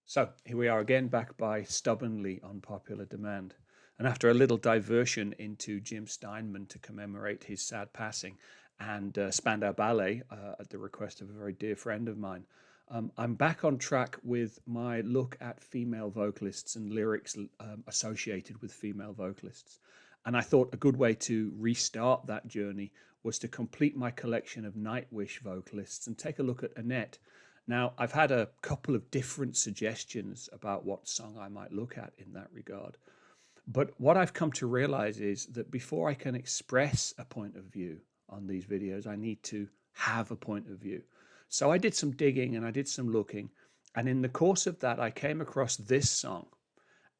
So here we are again, back by stubbornly unpopular demand. And after a little diversion into Jim Steinman to commemorate his sad passing and Spandau Ballet at the request of a very dear friend of mine, I'm back on track with my look at female vocalists and lyrics associated with female vocalists. And I thought a good way to restart that journey was to complete my collection of Nightwish vocalists and take a look at Annette. Now, I've had a couple of different suggestions about what song I might look at in that regard. But what I've come to realize is that before I can express a point of view on these videos, I need to have a point of view. So I did some digging and I did some looking. And in the course of that, I came across this song.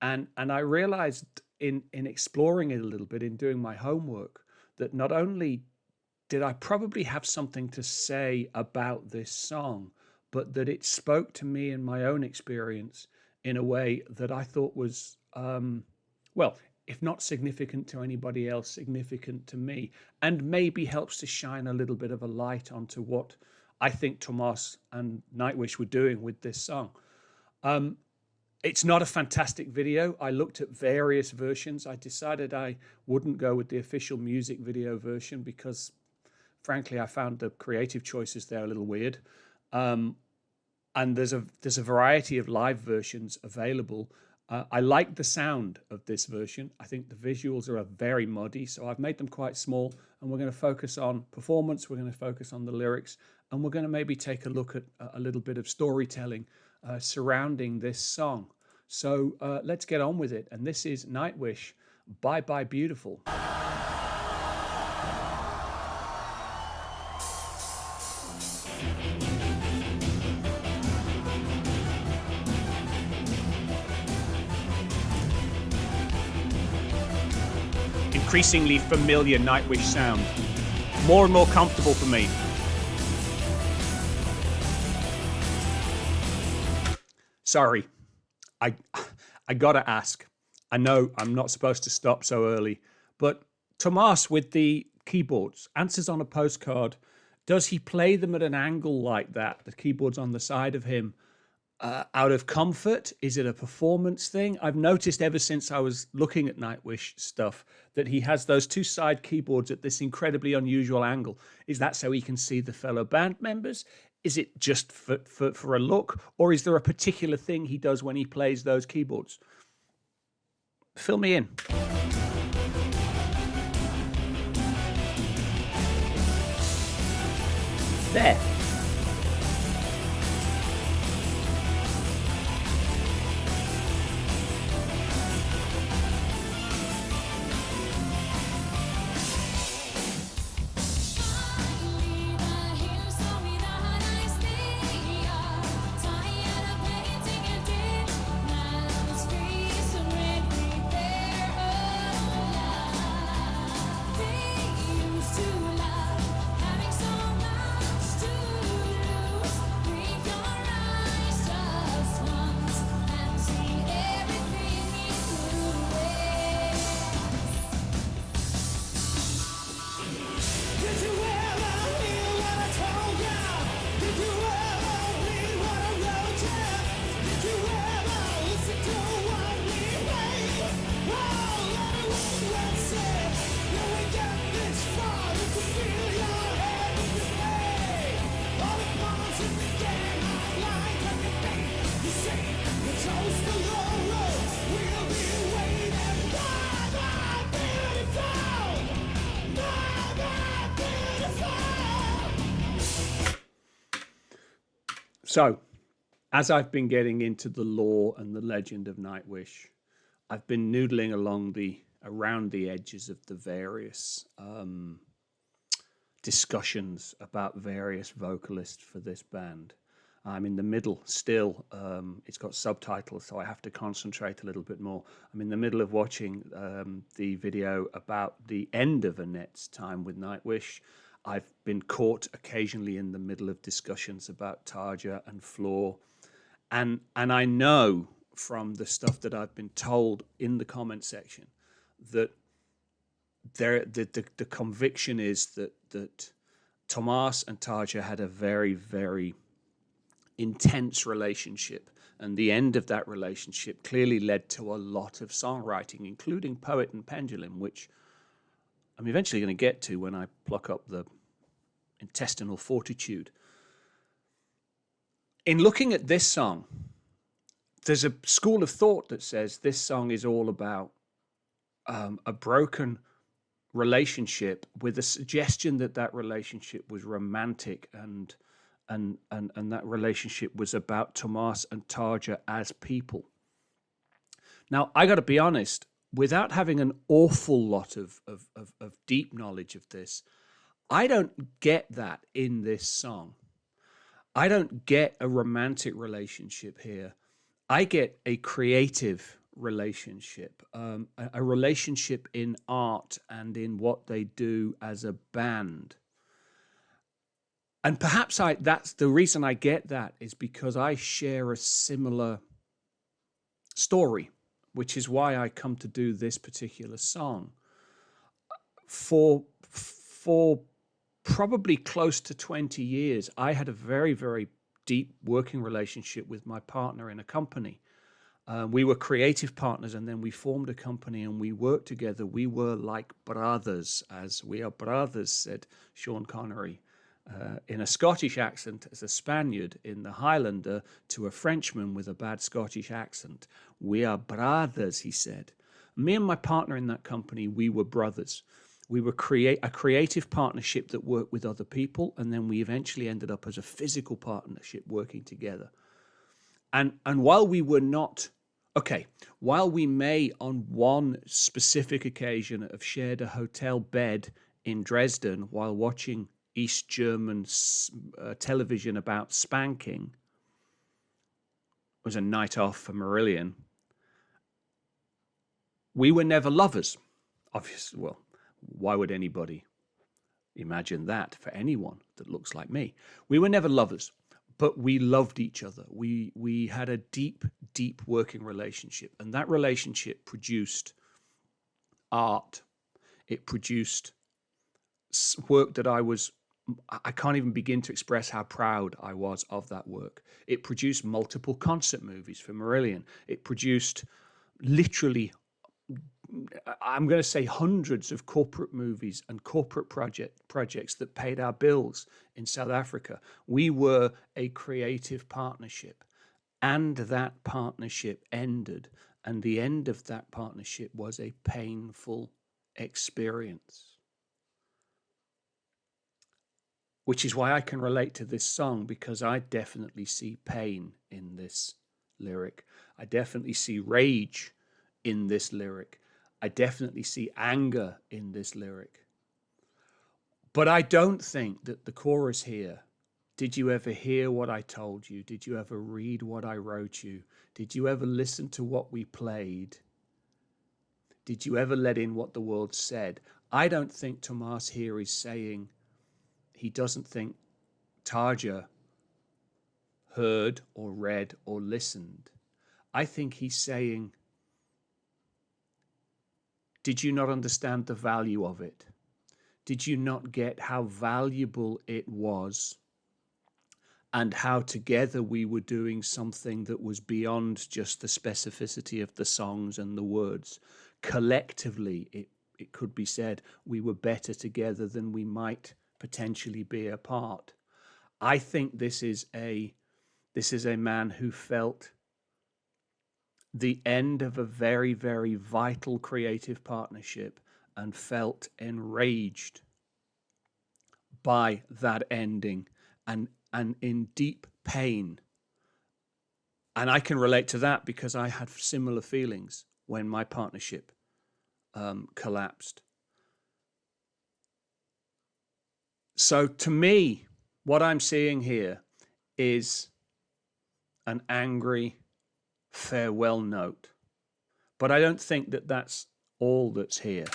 And I realized in exploring it a little bit, in doing my homework, that not only did I probably have something to say about this song, but that it spoke to me in my own experience in a way that I thought was, well, if not significant to anybody else, significant to me, and maybe helps to shine a little bit of a light onto what I think Tomas and Nightwish were doing with this song. It's not a fantastic video. I looked at various versions. I decided I wouldn't go with the official music video version because, frankly, I found the creative choices there a little weird. And there's a variety of live versions available. I like the sound of this version. I think the visuals are very muddy, so I've made them quite small, and we're going to focus on performance, we're going to focus on the lyrics, and we're going to maybe take a look at a little bit of storytelling surrounding this song. So let's get on with it. And this is Nightwish, Bye Bye Beautiful. Increasingly familiar Nightwish sound. More and more comfortable for me. Sorry, I gotta ask. I know I'm not supposed to stop so early, but Tomas with the keyboards, answers on a postcard, does he play them at an angle like that? The keyboard's on the side of him. Out of comfort? Is it a performance thing? I've noticed ever since I was looking at Nightwish stuff that he has those two side keyboards at this incredibly unusual angle. Is that so he can see the fellow band members? Is it just for a look? Or is there a particular thing he does when he plays those keyboards? Fill me in. There. So, as I've been getting into the lore and the legend of Nightwish, I've been noodling around the edges of the various discussions about various vocalists for this band. I'm in the middle still. It's got subtitles, so I have to concentrate a little bit more. I'm in the middle of watching the video about the end of Annette's time with Nightwish. I've been caught occasionally in the middle of discussions about Tarja and Floor. And I know from the stuff that I've been told in the comment section that the conviction is that Tomas and Tarja had a very, very intense relationship. And the end of that relationship clearly led to a lot of songwriting, including Poet and Pendulum, which I'm eventually going to get to when I pluck up the intestinal fortitude. In looking at this song, there's a school of thought that says this song is all about a broken relationship with a suggestion that that relationship was romantic and that relationship was about Tomas and Tarja as people. Now, I got to be honest, without having an awful lot of deep knowledge of this, I don't get that in this song. I don't get a romantic relationship here. I get a creative relationship, a relationship in art and in what they do as a band. And perhaps that's the reason I get that is because I share a similar story, which is why I come to do this particular song. For probably close to 20 years, I had a very, very deep working relationship with my partner in a company. We were creative partners, and then we formed a company and we worked together. We were like brothers, as we are brothers, said Sean Connery, in a Scottish accent as a Spaniard, in the Highlander to a Frenchman with a bad Scottish accent. We are brothers, he said. Me and my partner in that company, we were brothers. We were a creative partnership that worked with other people, and then we eventually ended up as a physical partnership working together. And while we were not, while we may on one specific occasion have shared a hotel bed in Dresden while watching East German television about spanking, it was a night off for Marillion, we were never lovers. Obviously, well, why would anybody imagine that for anyone that looks like me? We were never lovers, but we loved each other. We had a deep, deep working relationship, and that relationship produced art. It produced work that I can't even begin to express how proud I was of that work. It produced multiple concert movies for Marillion. It produced literally, I'm going to say, hundreds of corporate movies and corporate projects that paid our bills in South Africa. We were a creative partnership, and that partnership ended, and the end of that partnership was a painful experience. Which is why I can relate to this song, because I definitely see pain in this lyric. I definitely see rage in this lyric. I definitely see anger in this lyric. But I don't think that the chorus here, did you ever hear what I told you? Did you ever read what I wrote you? Did you ever listen to what we played? Did you ever let in what the world said? I don't think Tomas here is saying he doesn't think Tarja heard or read or listened. I think he's saying, did you not understand the value of it? Did you not get how valuable it was, and how together we were doing something that was beyond just the specificity of the songs and the words? Collectively, it could be said, we were better together than we might potentially be apart. I think this is a man who felt the end of a very, very vital creative partnership and felt enraged by that ending and in deep pain. And I can relate to that because I had similar feelings when my partnership collapsed. So to me, what I'm seeing here is an angry farewell note. But I don't think that that's all that's here.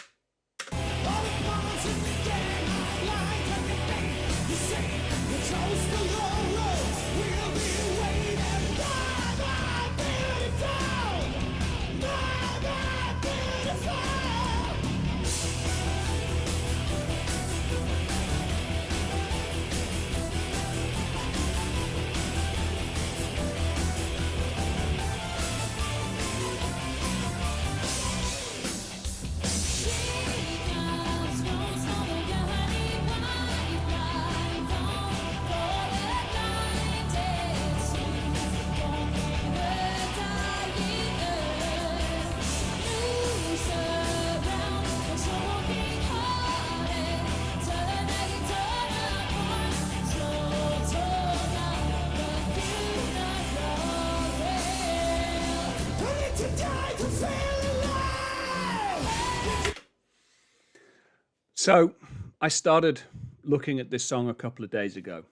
So I started looking at this song a couple of days ago.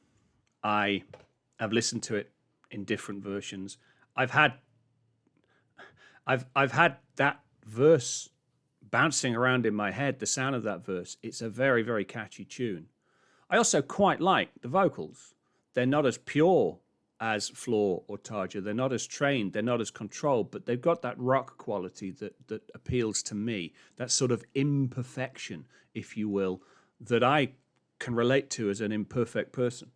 I have listened to it in different versions. I've had that verse bouncing around in my head, the sound of that verse. It's a very, very catchy tune. I also quite like the vocals. They're not as pure as Floor or Tarja. They're not as trained. They're not as controlled, but they've got that rock quality that appeals to me, that sort of imperfection, if you will, that I can relate to as an imperfect person.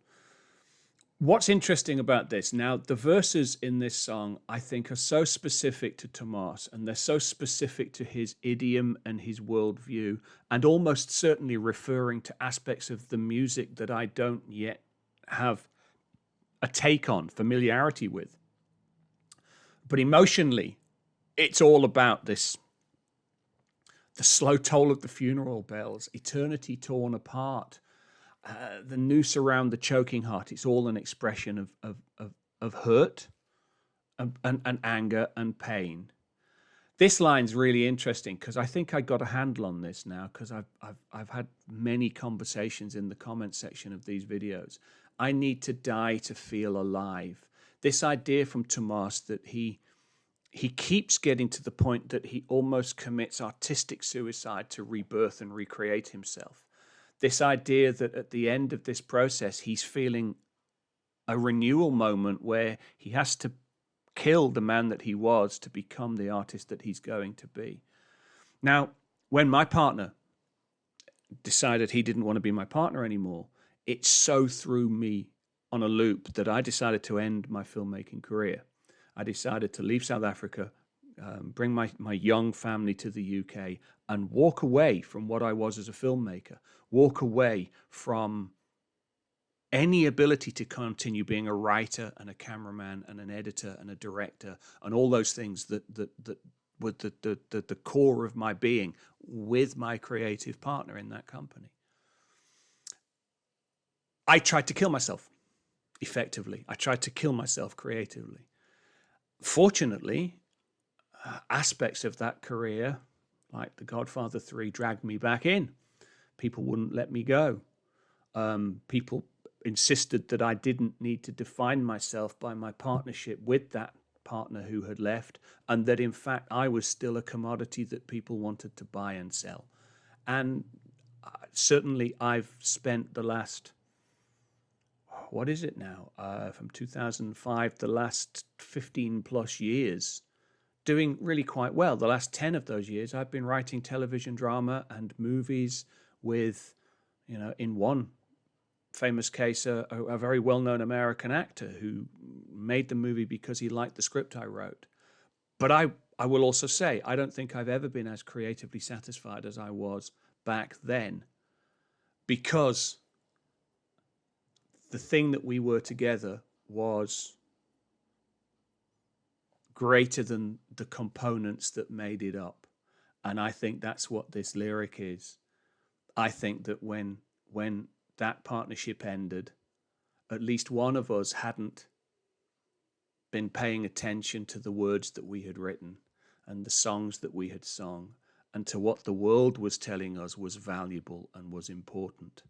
What's interesting about this, now, the verses in this song, I think, are so specific to Tomas, and they're so specific to his idiom and his worldview, and almost certainly referring to aspects of the music that I don't yet have a take on, familiarity with. But emotionally, it's all about this, the slow toll of the funeral bells, eternity torn apart, the noose around the choking heart. It's all an expression of hurt and anger and pain. This line's really interesting because I think I got a handle on this now, because I've had many conversations in the comment section of these videos. I need to die to feel alive. This idea from Tomas that he keeps getting to the point that he almost commits artistic suicide to rebirth and recreate himself. This idea that at the end of this process, he's feeling a renewal moment where he has to kill the man that he was to become the artist that he's going to be. Now, when my partner decided he didn't want to be my partner anymore, it so threw me on a loop that I decided to end my filmmaking career. I decided to leave South Africa, bring my young family to the UK, and walk away from what I was as a filmmaker, walk away from any ability to continue being a writer and a cameraman and an editor and a director and all those things that were the core of my being with my creative partner in that company. I tried to kill myself, effectively. I tried to kill myself creatively. Fortunately, aspects of that career, like The Godfather 3, dragged me back in. People wouldn't let me go. People insisted that I didn't need to define myself by my partnership with that partner who had left, and that in fact I was still a commodity that people wanted to buy and sell. And certainly I've spent the last, what is it now, from 2005, the last 15 plus years, doing really quite well. The last 10 of those years, I've been writing television drama and movies with, in one famous case, a very well-known American actor who made the movie because he liked the script I wrote. But I will also say, I don't think I've ever been as creatively satisfied as I was back then, because the thing that we were together was greater than the components that made it up. And I think that's what this lyric is. I think that when that partnership ended, at least one of us hadn't been paying attention to the words that we had written and the songs that we had sung, and to what the world was telling us was valuable and was important.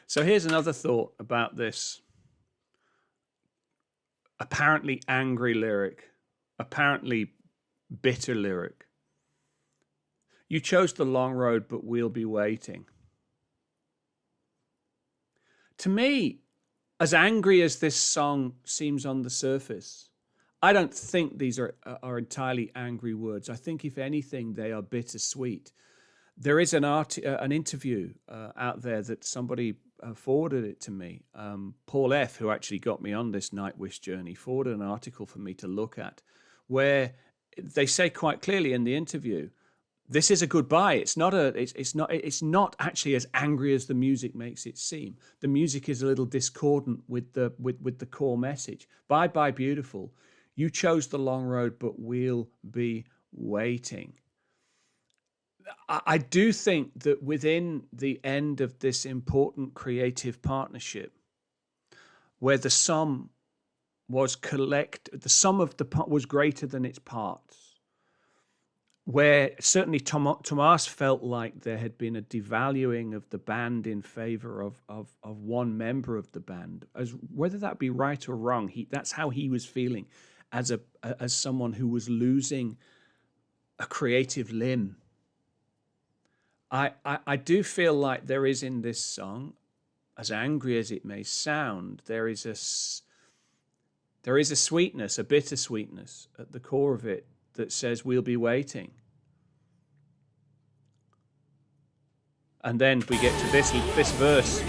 So here's another thought about this apparently angry lyric, apparently bitter lyric. You chose the long road, but we'll be waiting. To me, as angry as this song seems on the surface, I don't think these are entirely angry words. I think, if anything, they are bittersweet. There is an interview out there that somebody forwarded it to me. Paul F., who actually got me on this Nightwish journey, forwarded an article for me to look at, where they say quite clearly in the interview, this is a goodbye. It's not actually as angry as the music makes it seem. The music is a little discordant with the core message. Bye bye, beautiful. You chose the long road, but we'll be waiting. I do think that within the end of this important creative partnership, where the sum of the part was greater than its parts, where certainly Tomas felt like there had been a devaluing of the band in favor of one member of the band, as whether that be right or wrong, that's how he was feeling as someone who was losing a creative limb. I do feel like there is in this song, as angry as it may sound, there is a sweetness, a bitter sweetness at the core of it that says we'll be waiting. And then we get to this verse.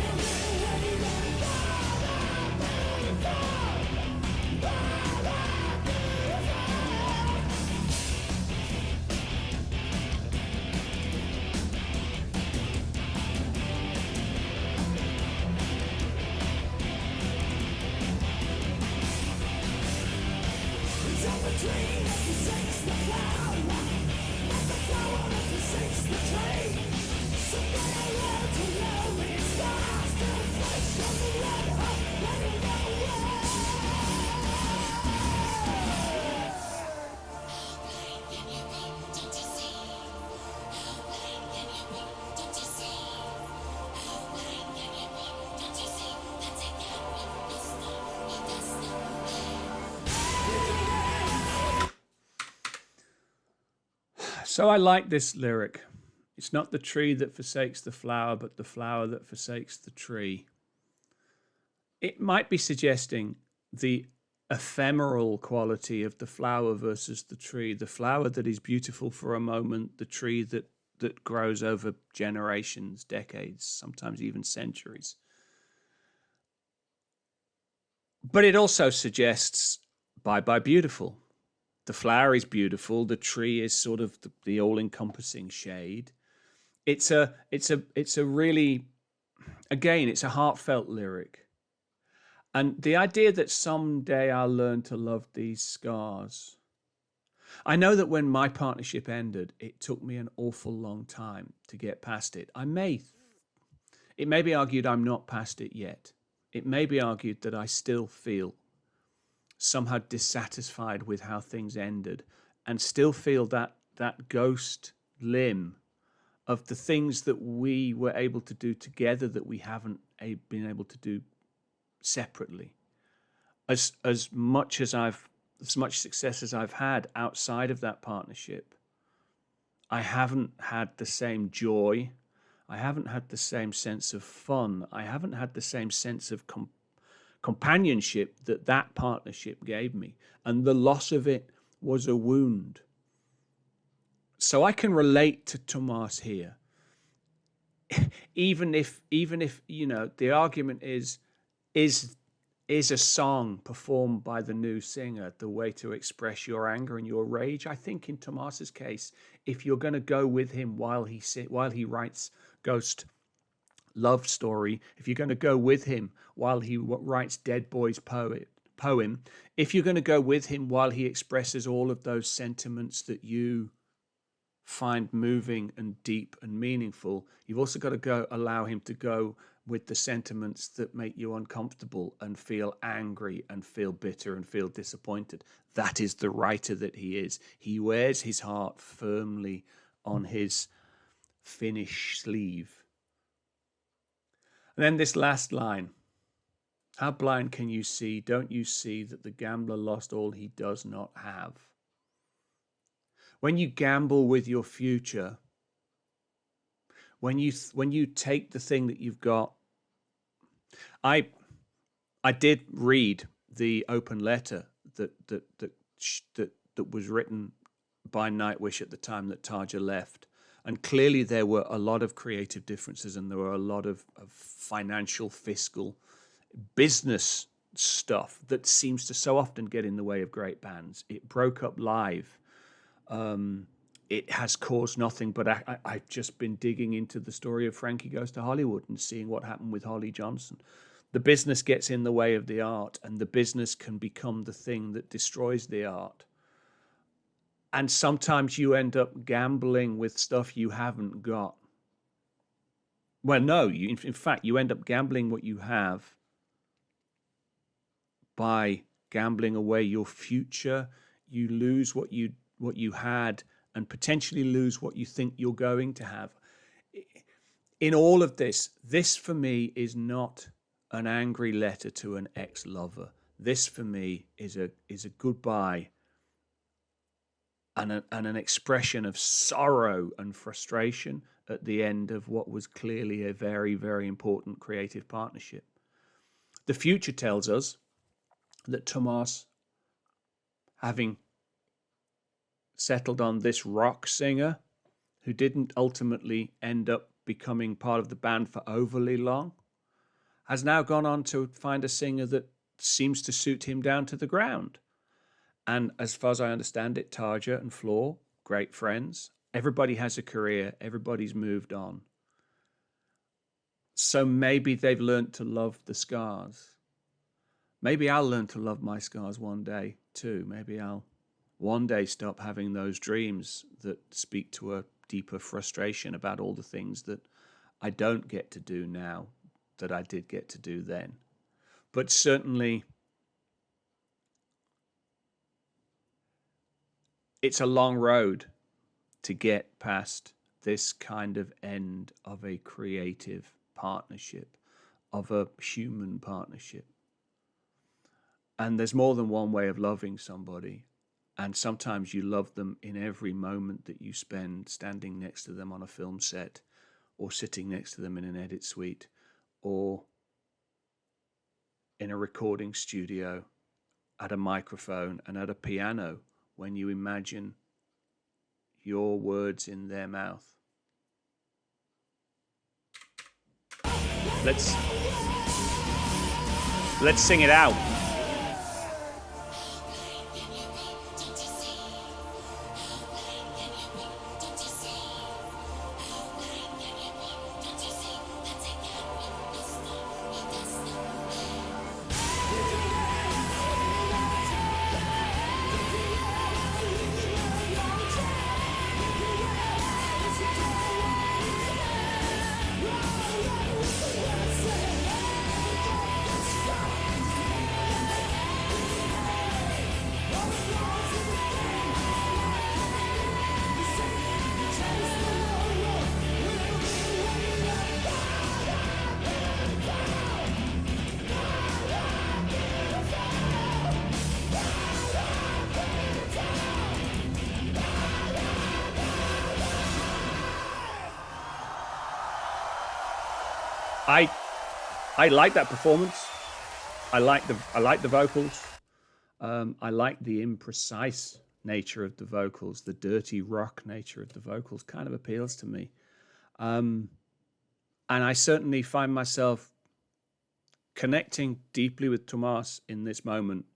So I like this lyric. It's not the tree that forsakes the flower, but the flower that forsakes the tree. It might be suggesting the ephemeral quality of the flower versus the tree. The flower that is beautiful for a moment, the tree that grows over generations, decades, sometimes even centuries. But it also suggests bye-bye beautiful. The flower is beautiful. The tree is sort of the all-encompassing shade. It's a really, again, it's a heartfelt lyric. And the idea that someday I'll learn to love these scars. I know that when my partnership ended, it took me an awful long time to get past it. It may be argued I'm not past it yet. It may be argued that I still feel somehow dissatisfied with how things ended and still feel that ghost limb of the things that we were able to do together that we haven't been able to do separately. As much success as I've had outside of that partnership, I haven't had the same joy. I haven't had the same sense of fun. I haven't had the same sense of companionship that partnership gave me, and the loss of it was a wound. So I can relate to Tomas here, even if the argument is a song performed by the new singer the way to express your anger and your rage. I think in Tomas's case, if you're going to go with him while he writes Ghost Love Story, if you're going to go with him while he writes Dead Boy's poem, if you're going to go with him while he expresses all of those sentiments that you find moving and deep and meaningful, you've also got to allow him to go with the sentiments that make you uncomfortable and feel angry and feel bitter and feel disappointed. That is the writer that he is. He wears his heart firmly on his Finnish sleeve. And then this last line, how blind can you see? Don't you see that the gambler lost all he does not have? When you gamble with your future, when you take the thing that you've got, I did read the open letter that was written by Nightwish at the time that Tarja left, And clearly there were a lot of creative differences, and there were a lot of financial, fiscal, business stuff that seems to so often get in the way of great bands. It broke up live. It has caused nothing but I've just been digging into the story of Frankie Goes to Hollywood and seeing what happened with Holly Johnson. The business gets in the way of the art, and the business can become the thing that destroys the art. And sometimes you end up gambling with stuff you haven't got. Well, no, in fact, you end up gambling what you have by gambling away your future. You lose what you had, and potentially lose what you think you're going to have. In all of this for me is not an angry letter to an ex-lover. This for me is a goodbye and an expression of sorrow and frustration at the end of what was clearly a very, very important creative partnership. The future tells us that Tomas, having settled on this rock singer who didn't ultimately end up becoming part of the band for overly long, has now gone on to find a singer that seems to suit him down to the ground. And as far as I understand it, Tarja and Floor, great friends. Everybody has a career. Everybody's moved on. So maybe they've learned to love the scars. Maybe I'll learn to love my scars one day too. Maybe I'll one day stop having those dreams that speak to a deeper frustration about all the things that I don't get to do now that I did get to do then. But certainly it's a long road to get past this kind of end of a creative partnership, of a human partnership. And there's more than one way of loving somebody. And sometimes you love them in every moment that you spend standing next to them on a film set, or sitting next to them in an edit suite, or in a recording studio, at a microphone and at a piano, when you imagine your words in their mouth. Let's sing it out. I like that performance. I like the vocals. I like the imprecise nature of the vocals. The dirty rock nature of the vocals kind of appeals to me. And I certainly find myself connecting deeply with Tomas in this moment,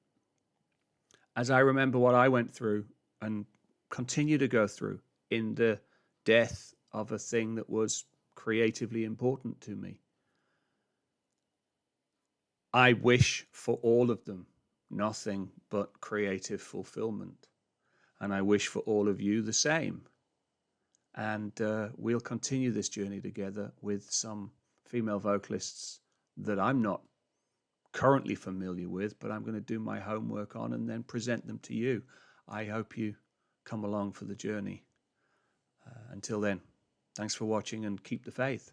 as I remember what I went through and continue to go through in the death of a thing that was creatively important to me. I wish for all of them nothing but creative fulfillment. And I wish for all of you the same. And we'll continue this journey together with some female vocalists that I'm not currently familiar with, but I'm going to do my homework on and then present them to you. I hope you come along for the journey. Until then, thanks for watching and keep the faith.